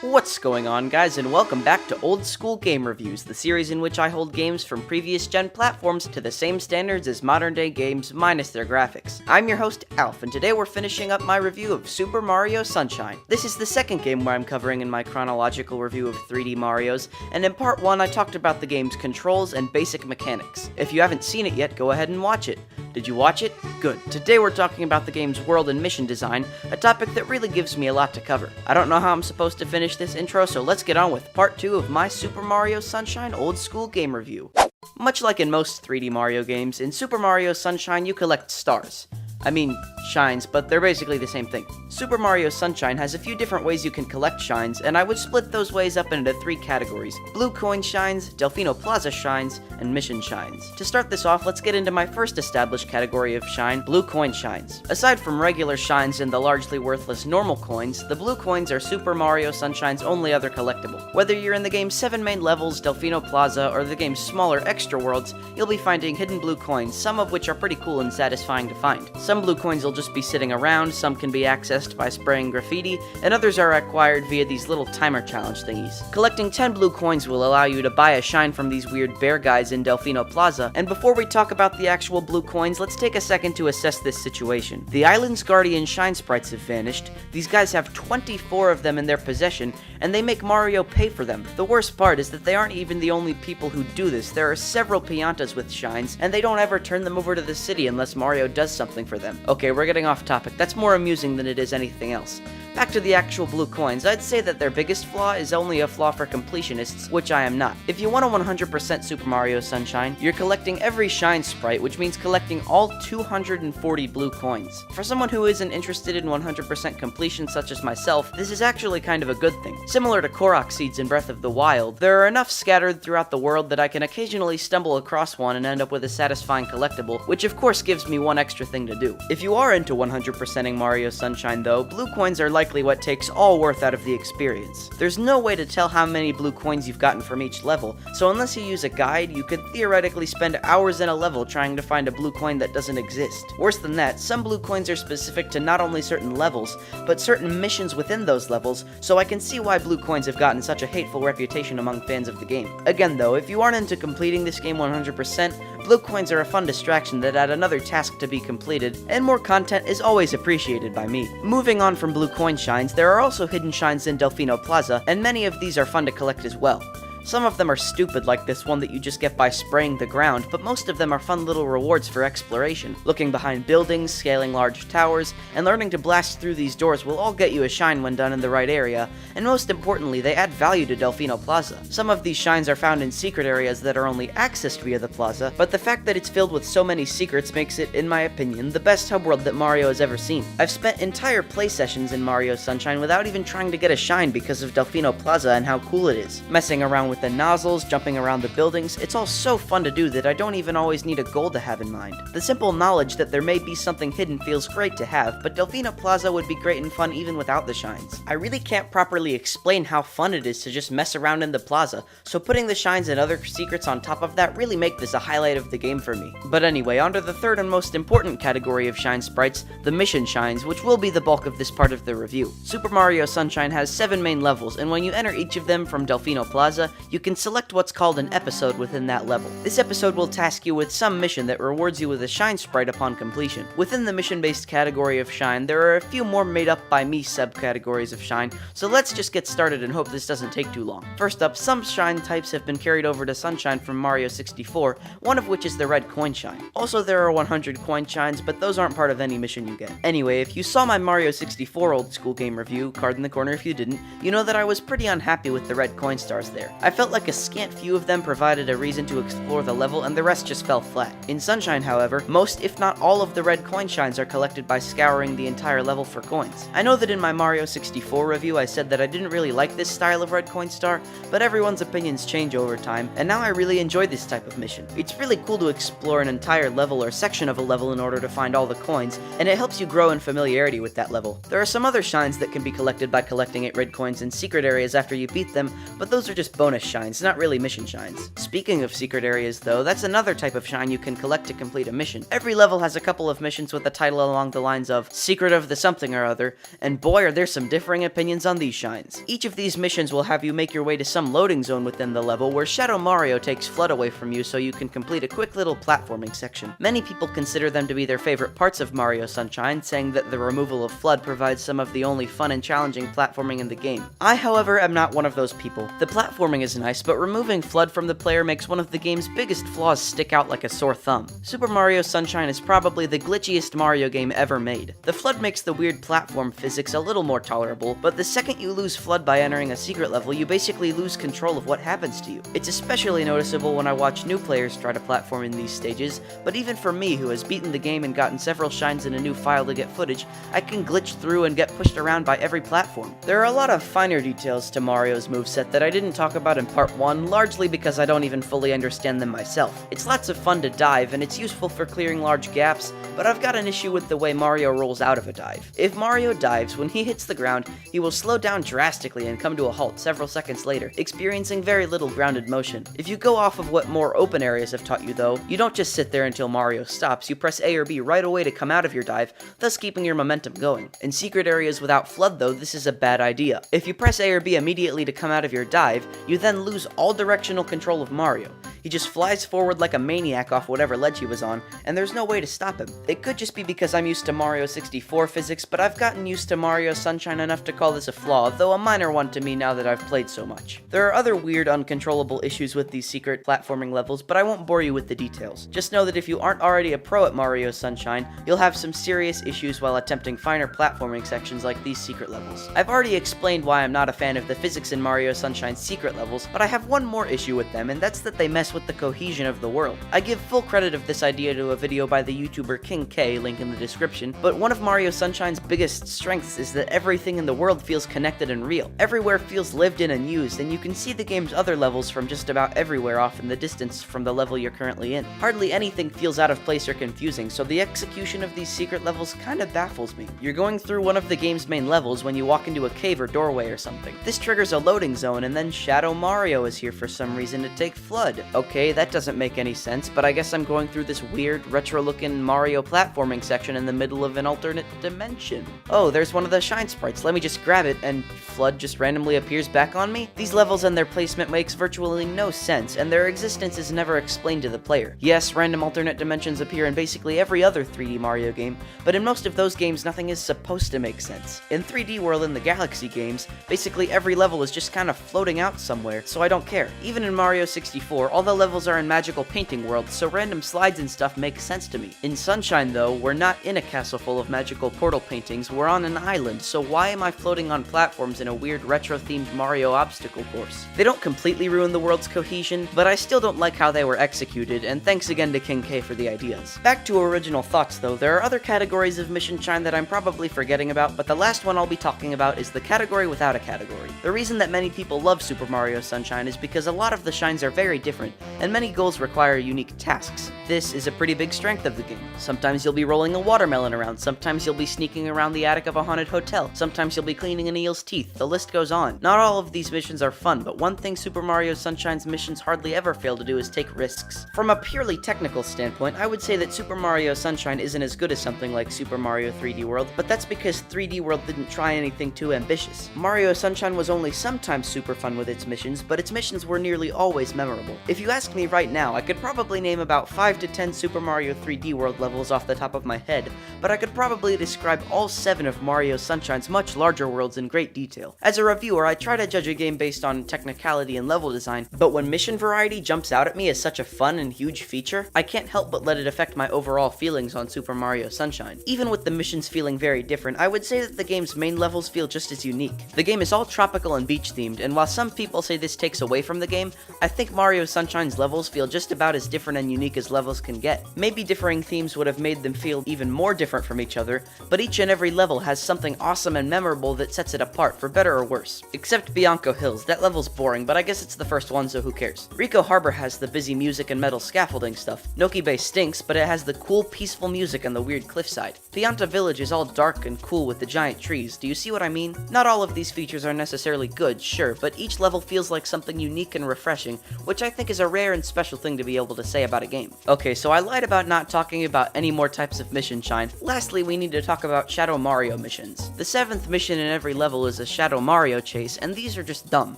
What's going on, guys, and welcome back to Old School Game Reviews, the series in which I hold games from previous gen platforms to the same standards as modern day games, minus their graphics. I'm your host, Alph, and today we're finishing up my review of Super Mario Sunshine. This is the second game where I'm covering in my chronological review of 3D Marios, and in part 1 I talked about the game's controls and basic mechanics. If you haven't seen it yet, go ahead and watch it. Did you watch it? Good. Today we're talking about the game's world and mission design, a topic that really gives me a lot to cover. I don't know how I'm supposed to finish this intro, so let's get on with part 2 of my Super Mario Sunshine Old School Game Review. Much like in most 3D Mario games, in Super Mario Sunshine you collect stars. I mean, shines, but they're basically the same thing. Super Mario Sunshine has a few different ways you can collect shines, and I would split those ways up into 3 categories: Blue Coin Shines, Delfino Plaza Shines, and Mission Shines. To start this off, let's get into my first established category of shine, Blue Coin Shines. Aside from regular shines and the largely worthless normal coins, the blue coins are Super Mario Sunshine's only other collectible. Whether you're in the game's 7 main levels, Delfino Plaza, or the game's smaller extra worlds, you'll be finding hidden blue coins, some of which are pretty cool and satisfying to find. Some blue coins will just be sitting around, some can be accessed by spraying graffiti, and others are acquired via these little timer challenge thingies. Collecting 10 blue coins will allow you to buy a shine from these weird bear guys in Delfino Plaza, and before we talk about the actual blue coins, let's take a second to assess this situation. The island's guardian shine sprites have vanished. These guys have 24 of them in their possession, and they make Mario pay for them. The worst part is that they aren't even the only people who do this. There are several Piantas with shines, and they don't ever turn them over to the city unless Mario does something for them. Okay, we're getting off topic. That's more amusing than it is anything else. Back to the actual blue coins, I'd say that their biggest flaw is only a flaw for completionists, which I am not. If you want a 100% Super Mario Sunshine, you're collecting every shine sprite, which means collecting all 240 blue coins. For someone who isn't interested in 100% completion such as myself, this is actually kind of a good thing. Similar to Korok seeds in Breath of the Wild, there are enough scattered throughout the world that I can occasionally stumble across one and end up with a satisfying collectible, which of course gives me one extra thing to do. If you are into 100%ing Mario Sunshine though, blue coins are likely what takes all worth out of the experience. There's no way to tell how many blue coins you've gotten from each level, so unless you use a guide, you could theoretically spend hours in a level trying to find a blue coin that doesn't exist. Worse than that, some blue coins are specific to not only certain levels, but certain missions within those levels, so I can see why blue coins have gotten such a hateful reputation among fans of the game. Again though, if you aren't into completing this game 100%, blue coins are a fun distraction that add another task to be completed, and more content is always appreciated by me. Moving on from blue coin shines, there are also hidden shines in Delfino Plaza, and many of these are fun to collect as well. Some of them are stupid, like this one that you just get by spraying the ground, but most of them are fun little rewards for exploration. Looking behind buildings, scaling large towers, and learning to blast through these doors will all get you a shine when done in the right area, and most importantly, they add value to Delfino Plaza. Some of these shines are found in secret areas that are only accessed via the plaza, but the fact that it's filled with so many secrets makes it, in my opinion, the best hub world that Mario has ever seen. I've spent entire play sessions in Mario Sunshine without even trying to get a shine because of Delfino Plaza and how cool it is. Messing around with the nozzles, jumping around the buildings, it's all so fun to do that I don't even always need a goal to have in mind. The simple knowledge that there may be something hidden feels great to have, but Delfino Plaza would be great and fun even without the shines. I really can't properly explain how fun it is to just mess around in the plaza, so putting the shines and other secrets on top of that really make this a highlight of the game for me. But anyway, onto the third and most important category of shine sprites, the mission shines, which will be the bulk of this part of the review. Super Mario Sunshine has 7 main levels, and when you enter each of them from Delfino Plaza, you can select what's called an episode within that level. This episode will task you with some mission that rewards you with a shine sprite upon completion. Within the mission-based category of shine, there are a few more made up by me subcategories of shine, so let's just get started and hope this doesn't take too long. First up, some shine types have been carried over to Sunshine from Mario 64, one of which is the red coin shine. Also, there are 100 coin shines, but those aren't part of any mission you get. Anyway, if you saw my Mario 64 old school game review, card in the corner if you didn't, you know that I was pretty unhappy with the red coin stars there. I felt like a scant few of them provided a reason to explore the level, and the rest just fell flat. In Sunshine, however, most if not all of the red coin shines are collected by scouring the entire level for coins. I know that in my Mario 64 review I said that I didn't really like this style of red coin star, but everyone's opinions change over time, and now I really enjoy this type of mission. It's really cool to explore an entire level or section of a level in order to find all the coins, and it helps you grow in familiarity with that level. There are some other shines that can be collected by collecting 8 red coins in secret areas after you beat them, but those are just bonus shines, not really mission shines. Speaking of secret areas though, that's another type of shine you can collect to complete a mission. Every level has a couple of missions with a title along the lines of Secret of the Something or Other, and boy are there some differing opinions on these shines. Each of these missions will have you make your way to some loading zone within the level where Shadow Mario takes FLUDD away from you so you can complete a quick little platforming section. Many people consider them to be their favorite parts of Mario Sunshine, saying that the removal of FLUDD provides some of the only fun and challenging platforming in the game. I, however, am not one of those people. The platforming is nice, but removing FLUDD from the player makes one of the game's biggest flaws stick out like a sore thumb. Super Mario Sunshine is probably the glitchiest Mario game ever made. The FLUDD makes the weird platform physics a little more tolerable, but the second you lose FLUDD by entering a secret level, you basically lose control of what happens to you. It's especially noticeable when I watch new players try to platform in these stages, but even for me, who has beaten the game and gotten several shines in a new file to get footage, I can glitch through and get pushed around by every platform. There are a lot of finer details to Mario's moveset that I didn't talk about in part 1, largely because I don't even fully understand them myself. It's lots of fun to dive, and it's useful for clearing large gaps, but I've got an issue with the way Mario rolls out of a dive. If Mario dives, when he hits the ground, he will slow down drastically and come to a halt several seconds later, experiencing very little grounded motion. If you go off of what more open areas have taught you though, you don't just sit there until Mario stops, you press A or B right away to come out of your dive, thus keeping your momentum going. In secret areas without FLUDD though, this is a bad idea. If you press A or B immediately to come out of your dive, you then lose all directional control of Mario. He just flies forward like a maniac off whatever ledge he was on, and there's no way to stop him. It could just be because I'm used to Mario 64 physics, but I've gotten used to Mario Sunshine enough to call this a flaw, though a minor one to me now that I've played so much. There are other weird, uncontrollable issues with these secret platforming levels, but I won't bore you with the details. Just know that if you aren't already a pro at Mario Sunshine, you'll have some serious issues while attempting finer platforming sections like these secret levels. I've already explained why I'm not a fan of the physics in Mario Sunshine's secret levels, but I have one more issue with them, and that's that they mess with the cohesion of the world. I give full credit of this idea to a video by the YouTuber King K, link in the description, but one of Mario Sunshine's biggest strengths is that everything in the world feels connected and real. Everywhere feels lived in and used, and you can see the game's other levels from just about everywhere off in the distance from the level you're currently in. Hardly anything feels out of place or confusing, so the execution of these secret levels kinda baffles me. You're going through one of the game's main levels when you walk into a cave or doorway or something. This triggers a loading zone, and then Shadow Mario is here for some reason to take FLUDD. Okay, that doesn't make any sense, but I guess I'm going through this weird, retro-looking Mario platforming section in the middle of an alternate dimension. Oh, there's one of the shine sprites. Let me just grab it, and FLUDD just randomly appears back on me? These levels and their placement makes virtually no sense, and their existence is never explained to the player. Yes, random alternate dimensions appear in basically every other 3D Mario game, but in most of those games, nothing is supposed to make sense. In 3D World and the Galaxy games, basically every level is just kind of floating out somewhere, so I don't care. Even in Mario 64, all the levels are in magical painting worlds, so random slides and stuff make sense to me. In Sunshine though, we're not in a castle full of magical portal paintings, we're on an island, so why am I floating on platforms in a weird retro-themed Mario obstacle course? They don't completely ruin the world's cohesion, but I still don't like how they were executed, and thanks again to King K for the ideas. Back to original thoughts though, there are other categories of mission shine that I'm probably forgetting about, but the last one I'll be talking about is the category without a category. The reason that many people love Super Mario Sunshine is because a lot of the shines are very different, and many goals require unique tasks. This is a pretty big strength of the game. Sometimes you'll be rolling a watermelon around, sometimes you'll be sneaking around the attic of a haunted hotel, sometimes you'll be cleaning an eel's teeth, the list goes on. Not all of these missions are fun, but one thing Super Mario Sunshine's missions hardly ever fail to do is take risks. From a purely technical standpoint, I would say that Super Mario Sunshine isn't as good as something like Super Mario 3D World, but that's because 3D World didn't try anything too ambitious. Mario Sunshine was only sometimes super fun with its missions, but its missions were nearly always memorable. If you ask me right now, I could probably name about 5 to 10 Super Mario 3D World levels off the top of my head, but I could probably describe all 7 of Mario Sunshine's much larger worlds in great detail. As a reviewer, I try to judge a game based on technicality and level design, but when mission variety jumps out at me as such a fun and huge feature, I can't help but let it affect my overall feelings on Super Mario Sunshine. Even with the missions feeling very different, I would say that the game's main levels feel just as unique. The game is all tropical and beach themed, and while some people say this takes away from the game, I think Mario Sunshine's levels feel just about as different and unique as levels can get. Maybe differing themes would have made them feel even more different from each other, but each and every level has something awesome and memorable that sets it apart, for better or worse. Except Bianco Hills, that level's boring, but I guess it's the first one, so who cares. Rico Harbor has the busy music and metal scaffolding stuff. Noki Bay stinks, but it has the cool, peaceful music and the weird cliffside. Pianta Village is all dark and cool with the giant trees. Do you see what I mean? Not all of these features are necessarily good, sure, but each level feels like like something unique and refreshing, which I think is a rare and special thing to be able to say about a game. Okay, so I lied about not talking about any more types of mission shine. Lastly, we need to talk about Shadow Mario missions. The 7th mission in every level is a Shadow Mario chase, and these are just dumb.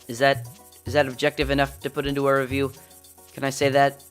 Is that objective enough to put into a review? Can I say that?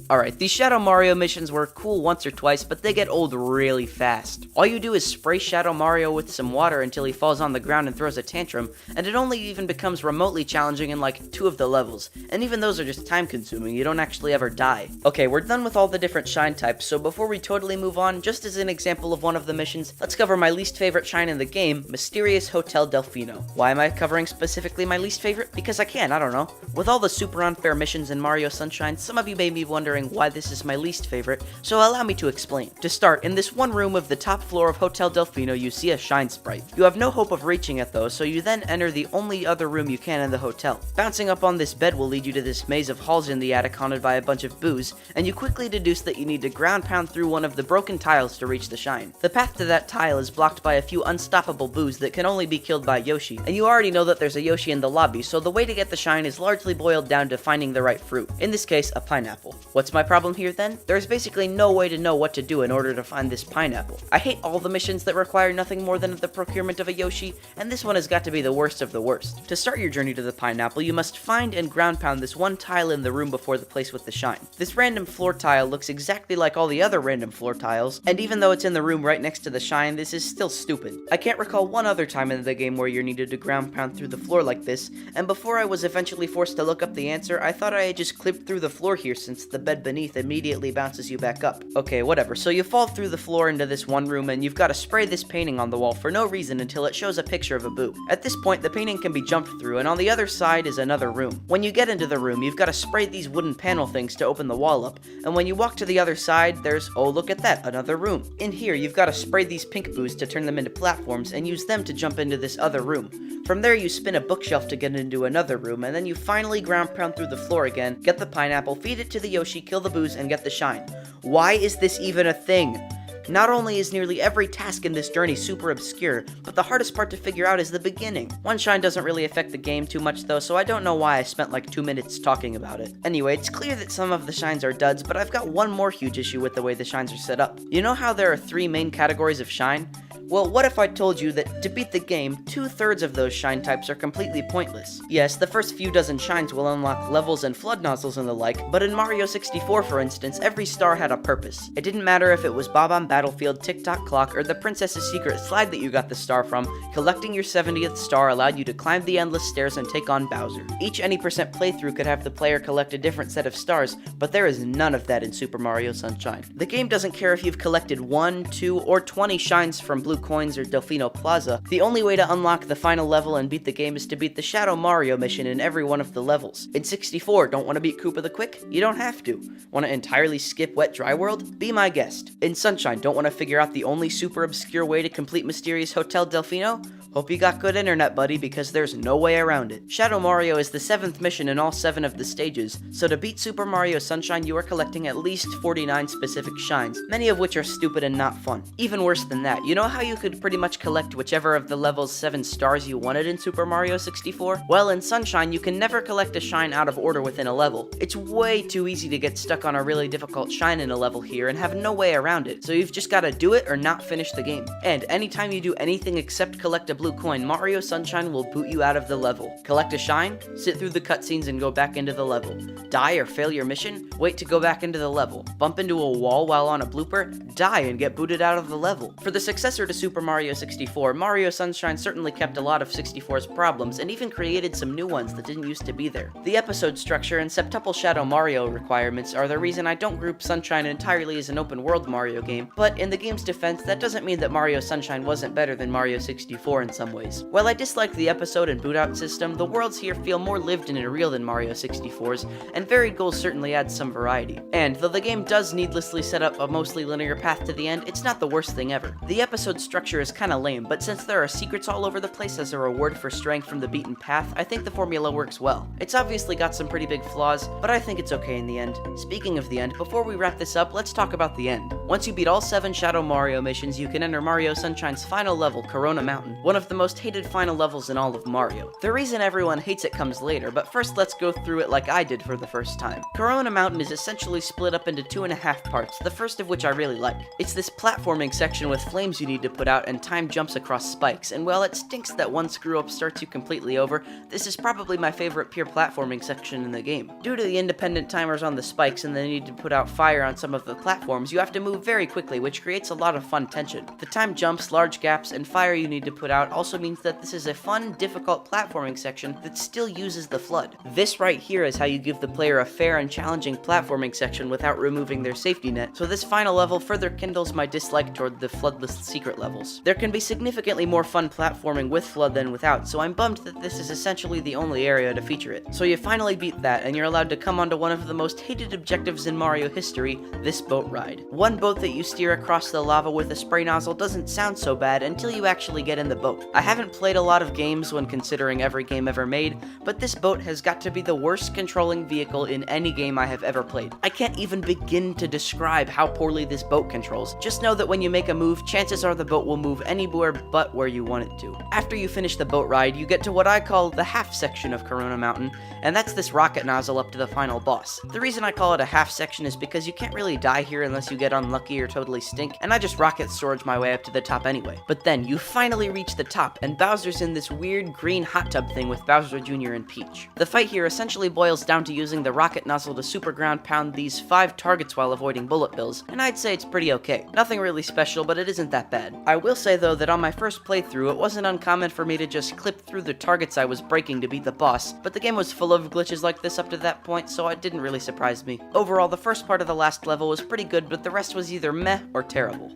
Alright, these Shadow Mario missions were cool once or twice, but they get old really fast. All you do is spray Shadow Mario with some water until he falls on the ground and throws a tantrum, and it only even becomes remotely challenging in like 2 of the levels, and even those are just time consuming, you don't actually ever die. Okay, we're done with all the different shine types, so before we totally move on, just as an example of one of the missions, let's cover my least favorite shine in the game, Mysterious Hotel Delfino. Why am I covering specifically my least favorite? Because I can, I don't know. With all the super unfair missions in Mario Sunshine, some of you may be wondering why this is my least favorite, so allow me to explain. To start, in this one room of the top floor of Hotel Delfino, you see a shine sprite. You have no hope of reaching it though, so you then enter the only other room you can in the hotel. Bouncing up on this bed will lead you to this maze of halls in the attic haunted by a bunch of boos, and you quickly deduce that you need to ground pound through one of the broken tiles to reach the shine. The path to that tile is blocked by a few unstoppable boos that can only be killed by Yoshi, and you already know that there's a Yoshi in the lobby, so the way to get the shine is largely boiled down to finding the right fruit. In this case, a pineapple. What's my problem here then? There's basically no way to know what to do in order to find this pineapple. I hate all the missions that require nothing more than the procurement of a Yoshi, and this one has got to be the worst of the worst. To start your journey to the pineapple, you must find and ground pound this one tile in the room before the place with the shine. This random floor tile looks exactly like all the other random floor tiles, and even though it's in the room right next to the shine, this is still stupid. I can't recall one other time in the game where you're needed to ground pound through the floor like this, and before I was eventually forced to look up the answer, I thought I had just clipped through the floor here since the bed beneath immediately bounces you back up. Okay, whatever, so you fall through the floor into this one room and you've got to spray this painting on the wall for no reason until it shows a picture of a boo. At this point, the painting can be jumped through, and on the other side is another room. When you get into the room, you've got to spray these wooden panel things to open the wall up, and when you walk to the other side, there's, oh look at that, another room. In here, you've got to spray these pink boos to turn them into platforms and use them to jump into this other room. From there, you spin a bookshelf to get into another room, and then you finally ground pound through the floor again, get the pineapple, feed it to the Yoshi, kill the boos, and get the shine. Why is this even a thing? Not only is nearly every task in this journey super obscure, but the hardest part to figure out is the beginning. One shine doesn't really affect the game too much though, so I don't know why I spent like 2 minutes talking about it. Anyway, it's clear that some of the shines are duds, but I've got one more huge issue with the way the shines are set up. You know how there are 3 main categories of shine? Well, what if I told you that to beat the game, 2/3 of those shine types are completely pointless? Yes, the first few dozen shines will unlock levels and flood nozzles and the like, but in Mario 64, for instance, every star had a purpose. It didn't matter if it was Bob on Battlefield, Tick-Tock Clock, or the Princess's Secret slide that you got the star from, collecting your 70th star allowed you to climb the endless stairs and take on Bowser. Each any percent playthrough could have the player collect a different set of stars, but there is none of that in Super Mario Sunshine. The game doesn't care if you've collected 1, 2, or 20 shines from Blue Coins or Delfino Plaza. The only way to unlock the final level and beat the game is to beat the Shadow Mario mission in every one of the levels. In 64, don't want to beat Koopa the Quick? You don't have to. Want to entirely skip Wet Dry World? Be my guest. In Sunshine, don't want to figure out the only super obscure way to complete Mysterious Hotel Delfino? Hope you got good internet, buddy, because there's no way around it. Shadow Mario is the 7th mission in all 7 of the stages, so to beat Super Mario Sunshine, you are collecting at least 49 specific shines, many of which are stupid and not fun. Even worse than that, you know how you could pretty much collect whichever of the level's 7 stars you wanted in Super Mario 64? Well, in Sunshine, you can never collect a shine out of order within a level. It's way too easy to get stuck on a really difficult shine in a level here and have no way around it, so you've just gotta do it or not finish the game. And anytime you do anything except collect a blue coin, Mario Sunshine will boot you out of the level. Collect a shine, sit through the cutscenes and go back into the level. Die or fail your mission, wait to go back into the level. Bump into a wall while on a blooper, die and get booted out of the level. For the successor to Super Mario 64, Mario Sunshine certainly kept a lot of 64's problems and even created some new ones that didn't used to be there. The episode structure and septuple Shadow Mario requirements are the reason I don't group Sunshine entirely as an open world Mario game, but in the game's defense, that doesn't mean that Mario Sunshine wasn't better than Mario 64 in some ways. While I disliked the episode and boot out system, the worlds here feel more lived in and real than Mario 64's, and varied goals certainly add some variety. And though the game does needlessly set up a mostly linear path to the end, it's not the worst thing ever. The episode structure is kinda lame, but since there are secrets all over the place as a reward for straying from the beaten path, I think the formula works well. It's obviously got some pretty big flaws, but I think it's okay in the end. Speaking of the end, before we wrap this up, let's talk about the end. Once you beat all 7 Shadow Mario missions, you can enter Mario Sunshine's final level, Corona Mountain. One of of the most hated final levels in all of Mario. The reason everyone hates it comes later, but first let's go through it like I did for the first time. Corona Mountain is essentially split up into 2.5 parts, the first of which I really like. It's this platforming section with flames you need to put out and time jumps across spikes, and while it stinks that one screw-up starts you completely over, this is probably my favorite pure platforming section in the game. Due to the independent timers on the spikes and the need to put out fire on some of the platforms, you have to move very quickly, which creates a lot of fun tension. The time jumps, large gaps, and fire you need to put out also means that this is a fun, difficult platforming section that still uses the FLUDD. This right here is how you give the player a fair and challenging platforming section without removing their safety net, so this final level further kindles my dislike toward the FLUDDless secret levels. There can be significantly more fun platforming with FLUDD than without, so I'm bummed that this is essentially the only area to feature it. So you finally beat that, and you're allowed to come onto one of the most hated objectives in Mario history, this boat ride. One boat that you steer across the lava with a spray nozzle doesn't sound so bad until you actually get in the boat. I haven't played a lot of games when considering every game ever made, but this boat has got to be the worst controlling vehicle in any game I have ever played. I can't even begin to describe how poorly this boat controls. Just know that when you make a move, chances are the boat will move anywhere but where you want it to. After you finish the boat ride, you get to what I call the half section of Corona Mountain, and that's this rocket nozzle up to the final boss. The reason I call it a half section is because you can't really die here unless you get unlucky or totally stink, and I just rocket storage my way up to the top anyway. But then, you finally reach the top, and Bowser's in this weird green hot tub thing with Bowser Jr. and Peach. The fight here essentially boils down to using the rocket nozzle to super ground pound these 5 targets while avoiding bullet bills, and I'd say it's pretty okay. Nothing really special, but it isn't that bad. I will say though that on my first playthrough, it wasn't uncommon for me to just clip through the targets I was breaking to beat the boss, but the game was full of glitches like this up to that point, so it didn't really surprise me. Overall, the first part of the last level was pretty good, but the rest was either meh or terrible.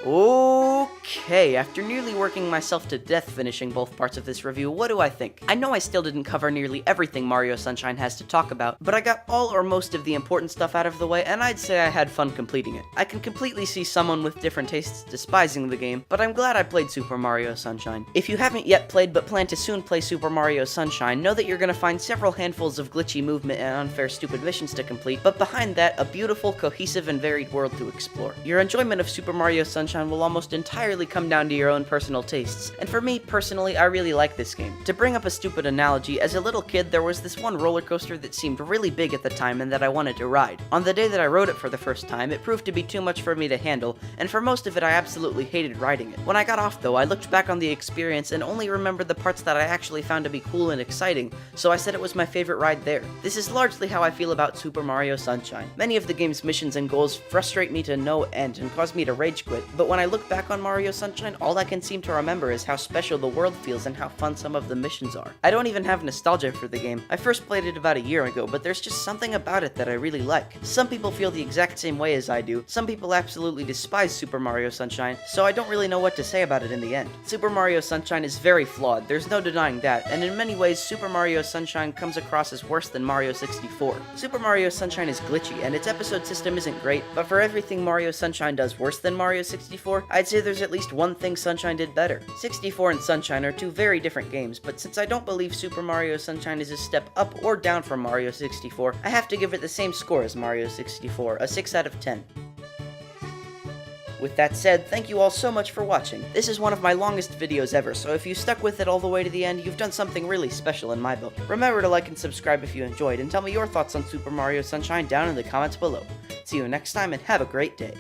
Okay, after nearly working myself to death finishing both parts of this review, what do I think? I know I still didn't cover nearly everything Mario Sunshine has to talk about, but I got all or most of the important stuff out of the way, and I'd say I had fun completing it. I can completely see someone with different tastes despising the game, but I'm glad I played Super Mario Sunshine. If you haven't yet played but plan to soon play Super Mario Sunshine, know that you're gonna find several handfuls of glitchy movement and unfair stupid missions to complete, but behind that, a beautiful, cohesive, and varied world to explore. Your enjoyment of Super Mario Sunshine will almost entirely come down to your own personal tastes, and for me, personally, I really like this game. To bring up a stupid analogy, as a little kid, there was this one roller coaster that seemed really big at the time and that I wanted to ride. On the day that I rode it for the first time, it proved to be too much for me to handle, and for most of it I absolutely hated riding it. When I got off though, I looked back on the experience and only remembered the parts that I actually found to be cool and exciting, so I said it was my favorite ride there. This is largely how I feel about Super Mario Sunshine. Many of the game's missions and goals frustrate me to no end and cause me to rage quit, but when I look back on Mario Sunshine, all I can seem to remember is how special the world feels and how fun some of the missions are. I don't even have nostalgia for the game. I first played it about a year ago, but there's just something about it that I really like. Some people feel the exact same way as I do. Some people absolutely despise Super Mario Sunshine, so I don't really know what to say about it in the end. Super Mario Sunshine is very flawed, there's no denying that, and in many ways, Super Mario Sunshine comes across as worse than Mario 64. Super Mario Sunshine is glitchy, and its episode system isn't great, but for everything Mario Sunshine does worse than Mario 64, I'd say there's at least one thing Sunshine did better. 64 and Sunshine are two very different games, but since I don't believe Super Mario Sunshine is a step up or down from Mario 64, I have to give it the same score as Mario 64, a 6 out of 10. With that said, thank you all so much for watching. This is one of my longest videos ever, so if you stuck with it all the way to the end, you've done something really special in my book. Remember to like and subscribe if you enjoyed, and tell me your thoughts on Super Mario Sunshine down in the comments below. See you next time, and have a great day.